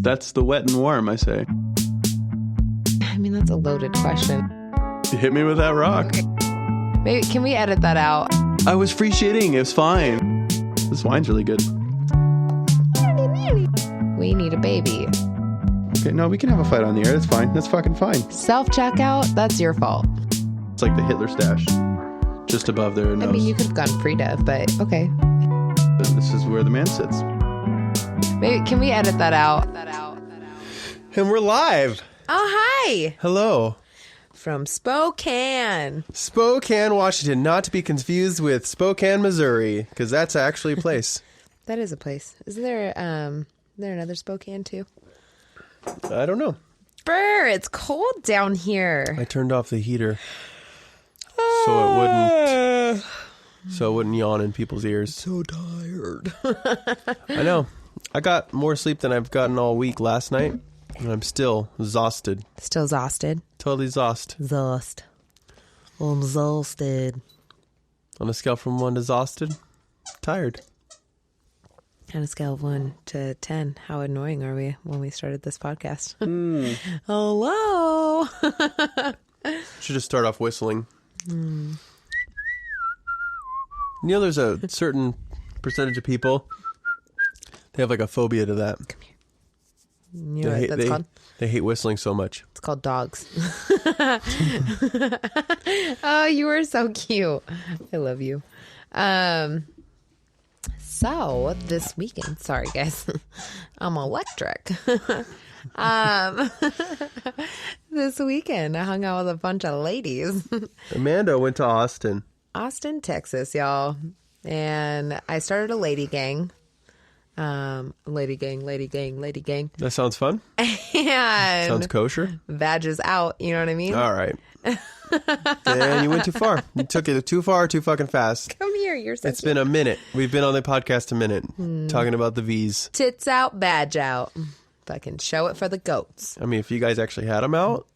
That's the wet and warm, I say. I mean, that's a loaded question. You hit me with that rock. Okay. Maybe, can we edit that out? I was free shitting. It was fine. This wine's really good. We need a baby. Okay, no, we can have a fight on the air. That's fine. That's fucking fine. Self-checkout, that's your fault. It's like the Hitler stash. Just above their nose. I mean, you could have gone pre-dev, but okay. This is where the man sits. Maybe, can we edit that out? And we're live. Oh, hi. Hello. From Spokane. Spokane, Washington. Not to be confused with Spokane, Missouri, because that's actually a place. That is a place. Is there another Spokane too? I don't know. Brr, it's cold down here. I turned off the heater so it wouldn't yawn in people's ears. So tired. I know. I got more sleep than I've gotten all week last night, and I'm still exhausted. Still exhausted? Totally exhausted. I'm exhausted. On a scale from 1 to exhausted, tired. On a scale of 1 to 10, how annoying are we when we started this podcast? Hello. Should just start off whistling. You know, there's a certain percentage of people, they have like a phobia to that. Come here. You know what that's called? They hate whistling so much. It's called dogs. Oh, you are so cute. I love you. So this weekend, sorry guys, I'm electric. This weekend, I hung out with a bunch of ladies. Amanda went to Austin, Texas, y'all. And I started a lady gang. Lady gang. That sounds fun. And sounds kosher. Badges out, you know what I mean? All right. And you went too far. You took it too far, too fucking fast. Come here, you're so It's been a minute. We've been on the podcast a minute, talking about the V's. Tits out, badge out. Fucking show it for the goats. I mean, if you guys actually had them out,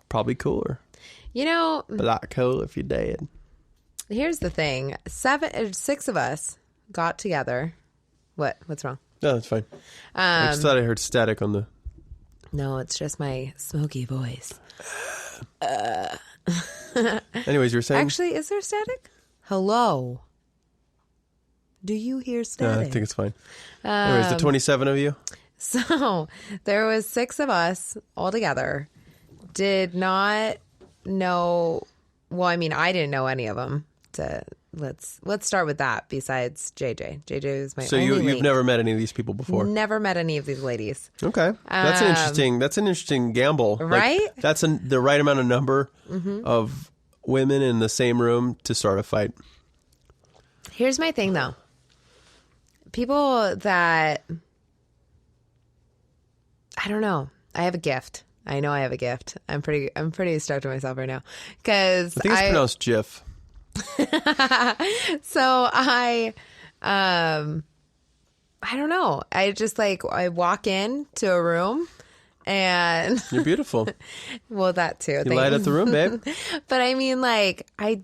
probably cooler. You know, A lot cool if you did. here's the thing. 6 of us got together. What's wrong? No, that's fine. I just thought I heard static on the... No, it's just my smoky voice. Anyways, you were saying... Actually, is there static? Hello. Do you hear static? No, I think it's fine. Anyways, the 27 of you? So there was 6 of us all together. Did not know. Well, I mean, I didn't know any of them. Let's start with that. Besides JJ, JJ is my. So only you've never met any of these people before? Never met any of these ladies. Okay, that's an interesting gamble, right? Like, that's the right amount of number of women in the same room to start a fight. Here's my thing, though. People that. I don't know. I have a gift. I know I have a gift. I'm pretty stoked with myself right now because I think it's pronounced Jif. So I don't know. I just I walk into a room and You're beautiful. well, that too. You light up the room, babe. But I mean, I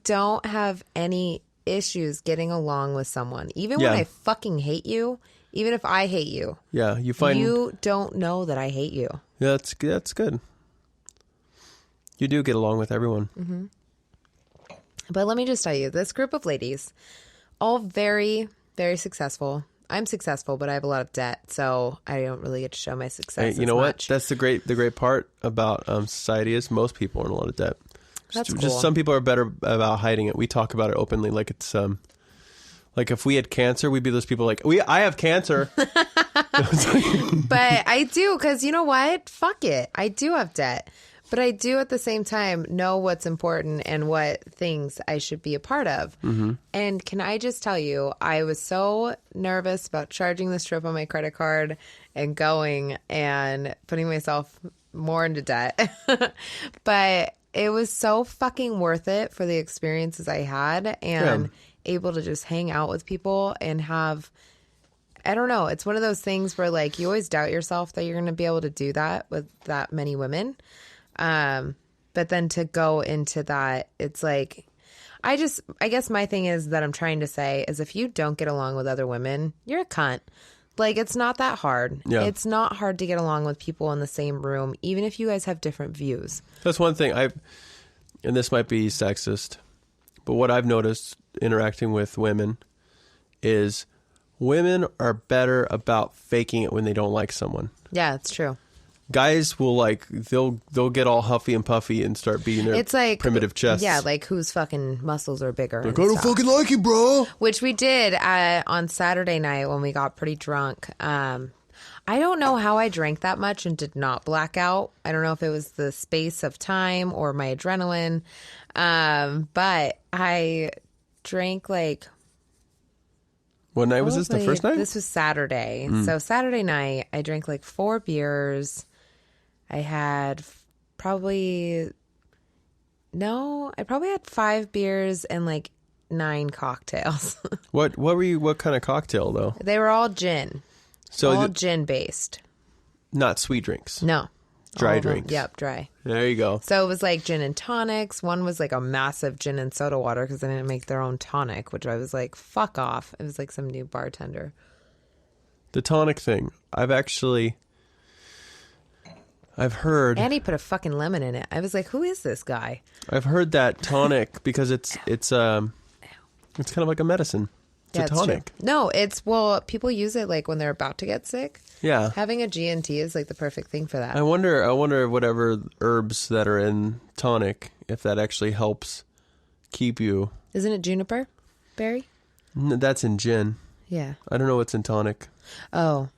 don't have any issues getting along with someone, even when I fucking hate you. Even if I hate you, You find you don't know that I hate you. Yeah, that's good. You do get along with everyone. Mm-hmm. But let me just tell you, this group of ladies, all very, very successful. I'm successful, but I have a lot of debt, so I don't really get to show my success. Hey, you know what? That's the great part about society is most people are in a lot of debt. That's just cool. some people are better about hiding it. We talk about it openly, like it's like if we had cancer, we'd be those people I have cancer. But I do, because you know what? Fuck it. I do have debt. But I do at the same time know what's important and what things I should be a part of. Mm-hmm. And can I just tell you, I was so nervous about charging this trip on my credit card and going and putting myself more into debt. But it was so fucking worth it for the experiences I had and able to just hang out with people and have... I don't know. It's one of those things where you always doubt yourself that you're going to be able to do that with that many women. But then to go into that, it's I guess my thing is that I'm trying to say is if you don't get along with other women, you're a cunt. Like, it's not that hard. Yeah. It's not hard to get along with people in the same room, even if you guys have different views. That's one thing and this might be sexist, but what I've noticed interacting with women is women are better about faking it when they don't like someone. Yeah, it's true. Guys will they'll get all huffy and puffy and start beating their primitive chests. Yeah, like whose fucking muscles are bigger. Like, I don't fucking like you, bro. Which we did on Saturday night when we got pretty drunk. I don't know how I drank that much and did not black out. I don't know if it was the space of time or my adrenaline. But I drank like... What night was this? The first night? This was Saturday. So Saturday night, I drank like 4 beers. I had probably had 5 beers and like 9 cocktails. What kind of cocktail though? They were all gin. So all gin based. Not sweet drinks. No. Dry drinks. Yep, dry. There you go. So it was like gin and tonics. One was like a massive gin and soda water because they didn't make their own tonic, which I was like, fuck off. It was like some new bartender. The tonic thing. I've heard. And he put a fucking lemon in it. I was like, who is this guy? I've heard that tonic because it's kind of like a medicine. It's a tonic. True. No, people use it like when they're about to get sick. Yeah. Having a G&T is like the perfect thing for that. I wonder whatever herbs that are in tonic, if that actually helps keep you. Isn't it juniper berry? That's in gin. Yeah. I don't know what's in tonic. Oh.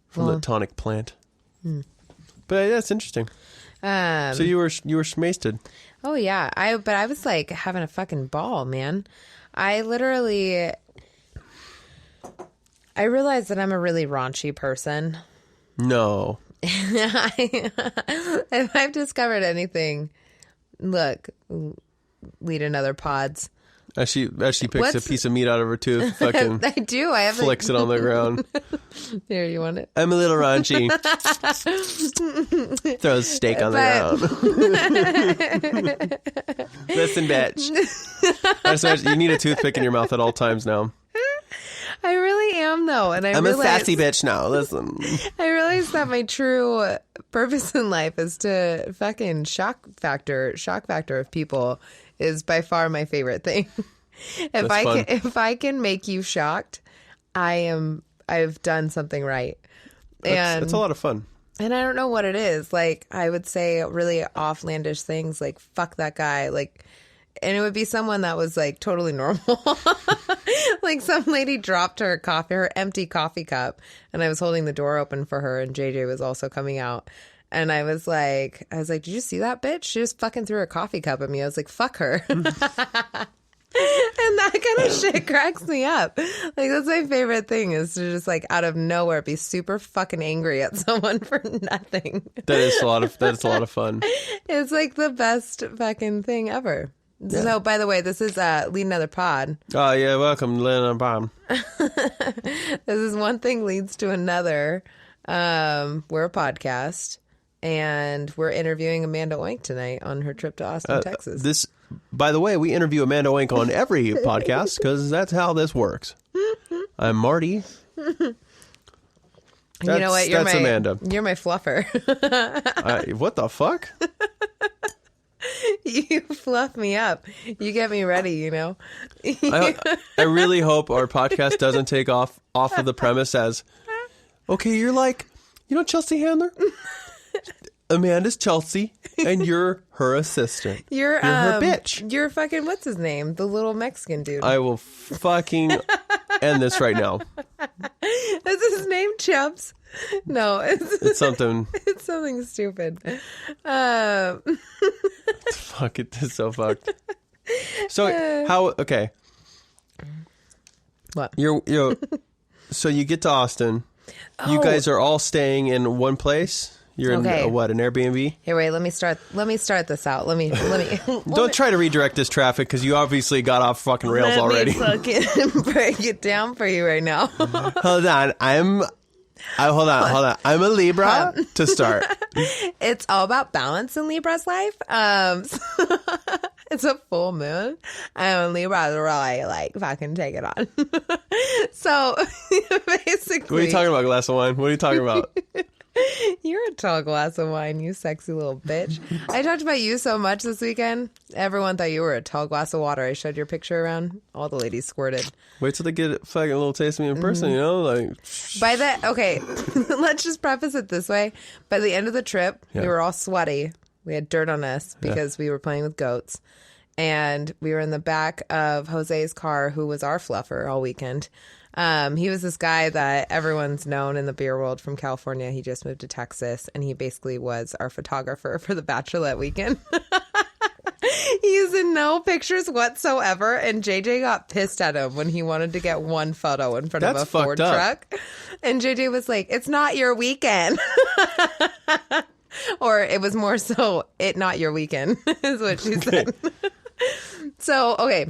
From the tonic plant. But that's interesting. So you were schmasted. Oh yeah. But I was like having a fucking ball, man. I realized that I'm a really raunchy person. No. If I've discovered anything, look, lead another pods. As she picks a piece of meat out of her tooth, fucking I do. I have flicks it on the ground. Here, you want it? I'm a little raunchy. Throws steak on the ground. Listen, bitch. You need a toothpick in your mouth at all times now. I really am, though, and I'm a sassy bitch now. Listen, I realize that my true purpose in life is to fucking shock factor of people is by far my favorite thing. If I can make you shocked, I've done something right. And it's a lot of fun. And I don't know what it is. Like, I would say really offlandish things like fuck that guy, like, and it would be someone that was like totally normal. Like some lady dropped her empty coffee cup, and I was holding the door open for her, and JJ was also coming out. And I was like, did you see that bitch? She just fucking threw a coffee cup at me. I was like, fuck her. And that kind of shit cracks me up. Like, that's my favorite thing, is to just like out of nowhere be super fucking angry at someone for nothing. That's a lot of fun. It's like the best fucking thing ever. Yeah. So, by the way, this is Lead Another Pod. Oh, yeah, welcome to Lead Another Pod. This is one thing leads to another. We're a podcast, and we're interviewing Amanda Oink tonight on her trip to Austin, Texas. By the way, we interview Amanda Oink on every podcast because that's how this works. I'm Marty. You know what? That's Amanda. You're my fluffer. What the fuck? You fluff me up. You get me ready, you know? I really hope our podcast doesn't take off of the premise as, okay, you're like, Chelsea Handler? Amanda's Chelsea, and you're her assistant. You're her bitch. You're fucking, what's his name? The little Mexican dude. I will fucking end this right now. Is his name Chubs? No. It's something. It's something stupid. Fuck, it is so fucked. So, okay. What? So you get to Austin. Oh. You guys are all staying in one place? You're in an Airbnb? Here, wait. Let me start this out. Let me. Don't try to redirect this traffic because you obviously got off fucking rails already. Let me fucking break it down for you right now. Hold on. Hold on. I'm a Libra to start. It's all about balance in Libra's life. It's a full moon. And Libras really like fucking take it on. So basically. What are you talking about, glass of wine? What are you talking about? You're a tall glass of wine, you sexy little bitch. I talked about you so much this weekend. Everyone thought you were a tall glass of water. I showed your picture around. All the ladies squirted. Wait till they get a fucking little taste of me in person, you know? Like, By the okay, let's just preface it this way. By the end of the trip, we were all sweaty. We had dirt on us because we were playing with goats. And we were in the back of Jose's car, who was our fluffer all weekend. He was this guy that everyone's known in the beer world from California. He just moved to Texas, and he basically was our photographer for the Bachelorette weekend. He's in no pictures whatsoever, and JJ got pissed at him when he wanted to get one photo in front of a Ford truck. And JJ was like, "It's not your weekend." Or it was more so, "It not your weekend," is what she said. So wait,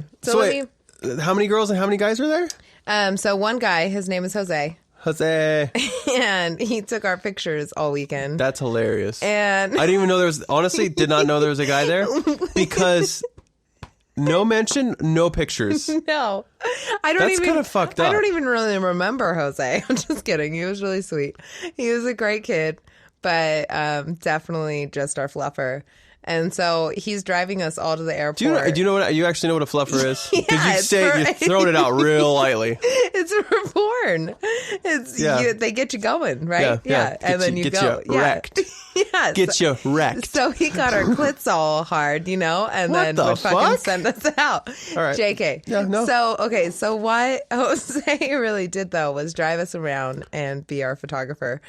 how many girls and how many guys were there? So one guy, his name is Jose. Jose. And he took our pictures all weekend. That's hilarious. And I didn't even know there was, honestly, did not know there was a guy there because no mention, no pictures. No. That's kind of fucked up. I don't even really remember Jose. I'm just kidding. He was really sweet. He was a great kid, but definitely just our fluffer. And so he's driving us all to the airport. Do you know what you actually know what a fluffer is? Because you're throwing it out real lightly. It's for porn. They get you going, right? Yeah. And then you go. You wrecked. Yeah. Get you wrecked. So he got our clits all hard, and then would fucking send us out. All right. JK. Yeah, no. So what Jose really did though was drive us around and be our photographer.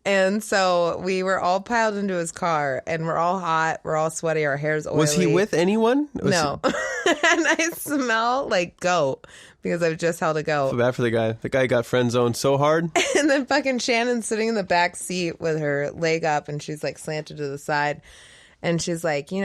And so we were all piled into his car, and we're all hot, we're all sweaty, our hair's oily. Was he with anyone? No. And I smell like goat because I've just held a goat. Feel bad for the guy. The guy got friend zoned so hard. And then fucking Shannon's sitting in the back seat with her leg up, and she's like slanted to the side. And she's like, I'm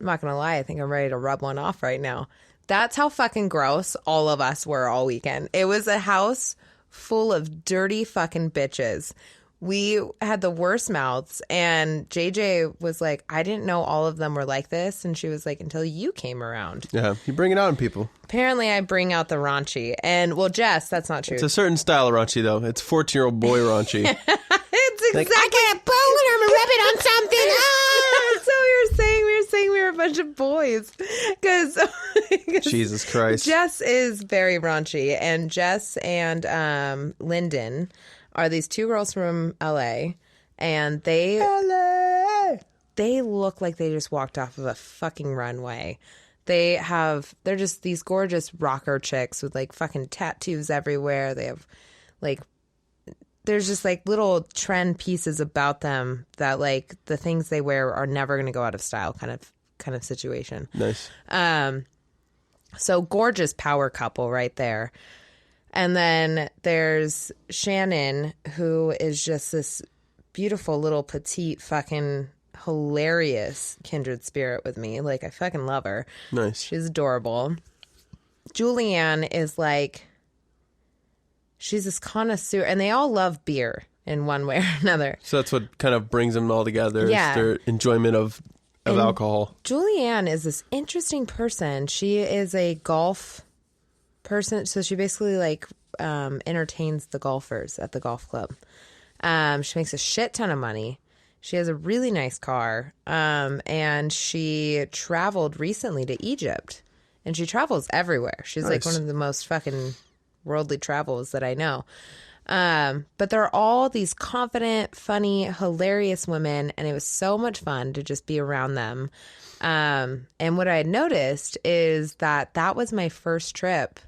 not going to lie, I think I'm ready to rub one off right now. That's how fucking gross all of us were all weekend. It was a house full of dirty fucking bitches. We had the worst mouths, and JJ was like, I didn't know all of them were like this. And she was like, until you came around. Yeah, you bring it out in people. Apparently, I bring out the raunchy. And, well, Jess, that's not true. It's a certain style of raunchy, though. It's 14-year-old boy raunchy. It's exactly. Like, I got a bone and I'm going to rub it on something. Ah! So we were saying we were a bunch of boys. Because Jesus Christ. Jess is very raunchy. And Jess and Lyndon are these two girls from LA, and they look like they just walked off of a fucking runway. They're just these gorgeous rocker chicks with like fucking tattoos everywhere. They have like, there's just like little trend pieces about them that like the things they wear are never going to go out of style kind of situation. Nice. So gorgeous power couple right there. And then there's Shannon, who is just this beautiful little petite fucking hilarious kindred spirit with me. Like, I fucking love her. Nice. She's adorable. Julianne is like, she's this connoisseur, and they all love beer in one way or another. So that's what kind of brings them all together. Yeah. Is their enjoyment of alcohol. Julianne is this interesting person. She is a golf person, so she basically like entertains the golfers at the golf club. She makes a shit ton of money. She has a really nice car, and she traveled recently to Egypt, and she travels everywhere. She's like one of the most fucking worldly travels that I know. But they're all these confident, funny, hilarious women, and it was so much fun to just be around them. And what I had noticed is that was my first trip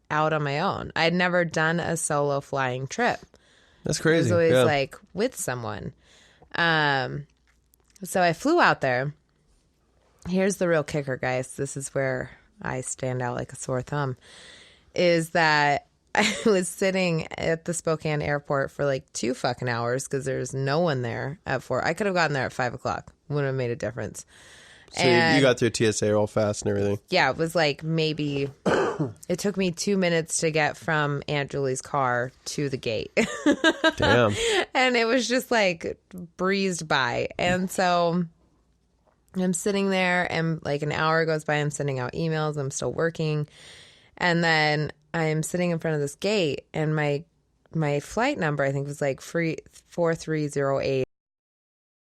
out on my own. I'd never done a solo flying trip. That's crazy. It was always like with someone. So I flew out there. Here's the real kicker, guys. This is where I stand out like a sore thumb. Is that I was sitting at the Spokane airport for like 2 fucking hours because there's no one there at 4. I could have gotten there at 5 o'clock. Wouldn't have made a difference. So you got through TSA all fast and everything. Yeah, it was like maybe it took me 2 minutes to get from Aunt Julie's car to the gate. Damn. And it was just like breezed by. And so I'm sitting there and like an hour goes by. I'm sending out emails. I'm still working. And then I'm sitting in front of this gate and my flight number, I think, was like 4308.